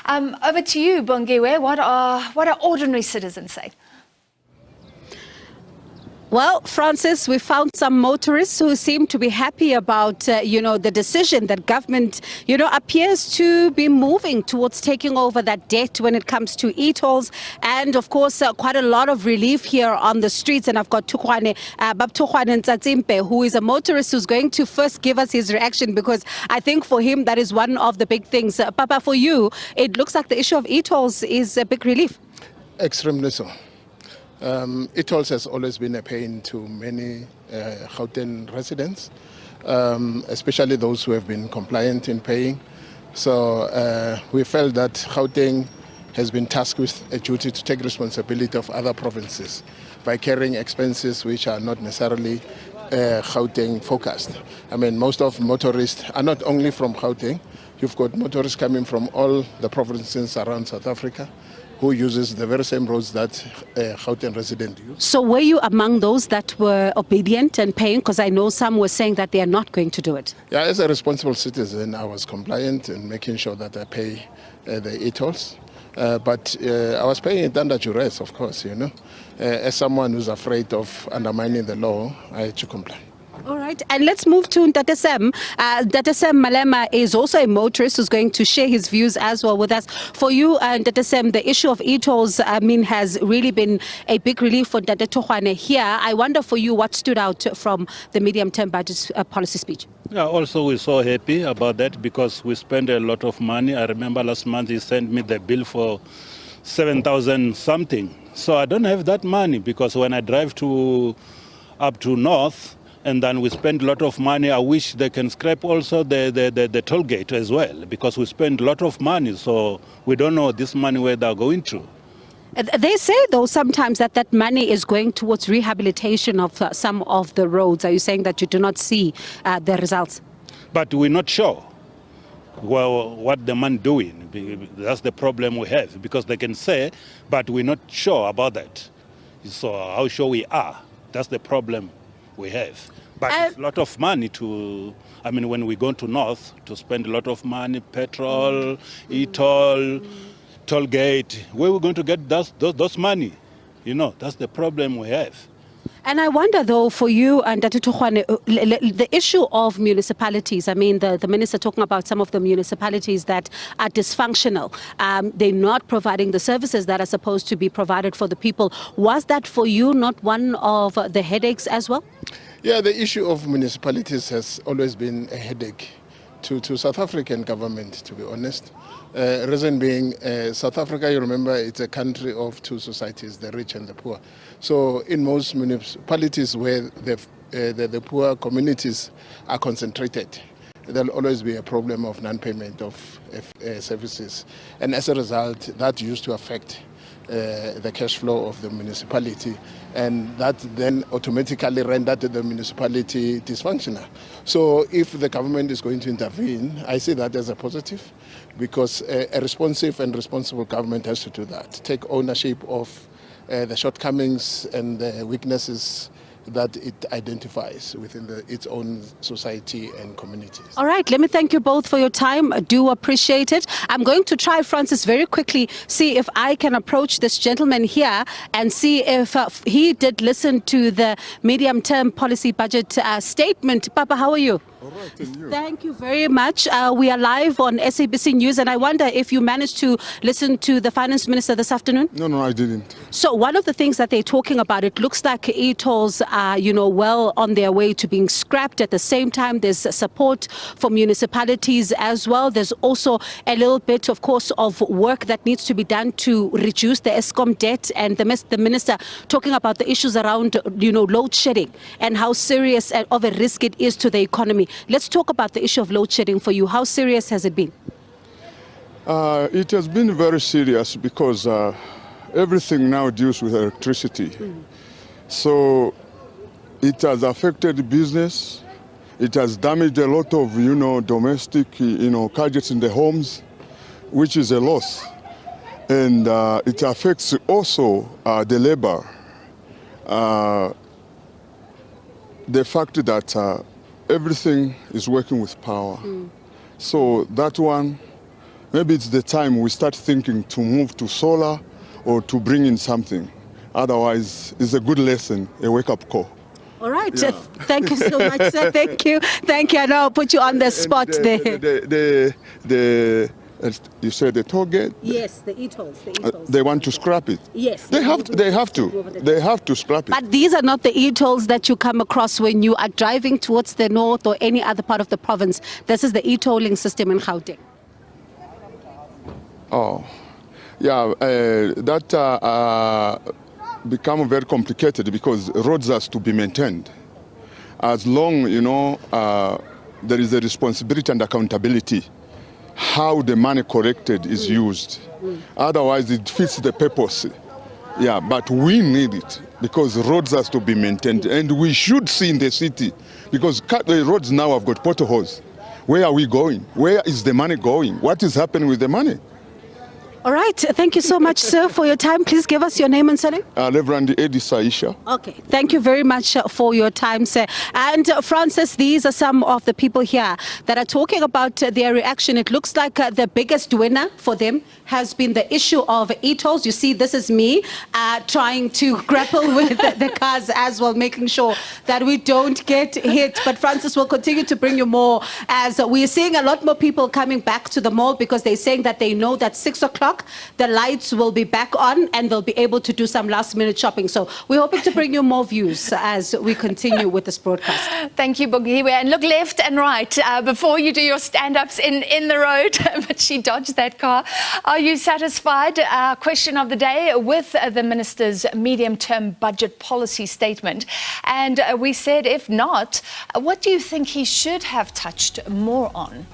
Over to you, Bongiwe. What are ordinary citizens saying? Well, Francis, we found some motorists who seem to be happy about, the decision that government, appears to be moving towards taking over that debt when it comes to e-tolls. And of course, quite a lot of relief here on the streets. And I've got Bab Tukwane Ntsatsimpe, who is a motorist who's going to first give us his reaction, because I think for him, that is one of the big things. Papa, for you, it looks like the issue of e-tolls is a big relief. Extremely so. E-tolls has always been a pain to many Gauteng residents, especially those who have been compliant in paying. So we felt that Gauteng has been tasked with a duty to take responsibility of other provinces by carrying expenses which are not necessarily Gauteng focused. I mean, most of motorists are not only from Gauteng. You've got motorists coming from all the provinces around South Africa, who uses the very same roads that Gauteng residents use. So were you among those that were obedient and paying? Because I know some were saying that they are not going to do it. Yeah, as a responsible citizen, I was compliant in making sure that I pay the e-tolls. But I was paying it under duress, of course, As someone who's afraid of undermining the law, I had to comply. All right, and let's move to Ntatesem. Ntatesem Malema is also a motorist who's going to share his views as well with us. For you, Ntatesem, the issue of e-tolls, has really been a big relief for Ntate Tukwane here. I wonder for you, what stood out from the medium-term budget policy speech? Yeah, also we're so happy about that because we spend a lot of money. I remember last month he sent me the bill for 7,000 something. So I don't have that money because when I drive up to north, and then we spend a lot of money. I wish they can scrap also the toll gate as well, because we spend a lot of money, so we don't know this money where they're going to. They say, though, sometimes that money is going towards rehabilitation of some of the roads. Are you saying that you do not see the results? But we're not sure what the man doing. That's the problem we have, because they can say, but we're not sure about that. So how sure we are, that's the problem we have. But it's a lot of money when we go to north, to spend a lot of money, petrol, e-toll, toll gate. Where are we going to get those money? That's the problem we have. And I wonder, though, for you and Ntate Tukwane, the issue of municipalities. I mean, the minister talking about some of the municipalities that are dysfunctional. They're not providing the services that are supposed to be provided for the people. Was that for you not one of the headaches as well? Yeah, the issue of municipalities has always been a headache to South African government, to be honest. Reason being, South Africa, you remember, it's a country of two societies, the rich and the poor. So in most municipalities where the poor communities are concentrated, there'll always be a problem of non-payment of services. And as a result, that used to affect the cash flow of the municipality, and that then automatically rendered the municipality dysfunctional. So if the government is going to intervene, I see that as a positive, because a responsive and responsible government has to do that, take ownership of the shortcomings and the weaknesses that it identifies within its own society and communities. All right, let me thank you both for your time. I do appreciate it. I'm going to try, Francis, very quickly, see if I can approach this gentleman here and see if he did listen to the medium-term policy budget statement. Papa, how are you? All right, and you? Thank you very much. We are live on SABC News, and I wonder if you managed to listen to the Finance Minister this afternoon? No, I didn't. So one of the things that they're talking about, it looks like e-tolls are, well on their way to being scrapped. At the same time, there's support for municipalities as well. There's also a little bit, of course, of work that needs to be done to reduce the Eskom debt. And the minister talking about the issues around, load shedding and how serious of a risk it is to the economy. Let's talk about the issue of load shedding for you. How serious has it been? It has been very serious because everything now deals with electricity. So it has affected business. It has damaged a lot of, domestic, gadgets in the homes, which is a loss. And it affects also the labor. The fact that everything is working with power. So that one maybe it's the time we start thinking to move to solar or to bring in something. Otherwise, it's a good lesson, a wake-up call. All right. Yeah. Thank you so much, sir. Thank you. Thank you. I know I'll put you on the spot there. You said the toll gate? Yes, the e-tolls. They want to scrap it. Yes. They have to scrap it. But these are not the e-tolls that you come across when you are driving towards the north or any other part of the province. This is the e-tolling system in Gauteng. Oh, yeah, that become very complicated because roads has to be maintained. As long, there is a responsibility and accountability how the money collected is used. Otherwise, it fits the purpose. Yeah, but we need it because roads has to be maintained, and we should see in the city because the roads now have got potholes. Where are we going? Where is the money going? What is happening with the money? All right. Thank you so much, sir, for your time. Please give us your name and surname. Reverend Eddie Saisha. Okay. Thank you very much for your time, sir. And Francis, these are some of the people here that are talking about their reaction. It looks like the biggest winner for them has been the issue of e-tolls. You see, this is me trying to grapple with the cars as well, making sure that we don't get hit. But Francis will continue to bring you more as we're seeing a lot more people coming back to the mall because they're saying that they know that 6 o'clock the lights will be back on and they'll be able to do some last-minute shopping. So we're hoping to bring you more views as we continue with this broadcast. Thank you, Bongiwe. And look left and right before you do your stand-ups in the road. But she dodged that car. Are you satisfied? Question of the day with the minister's medium-term budget policy statement. And we said, if not, what do you think he should have touched more on?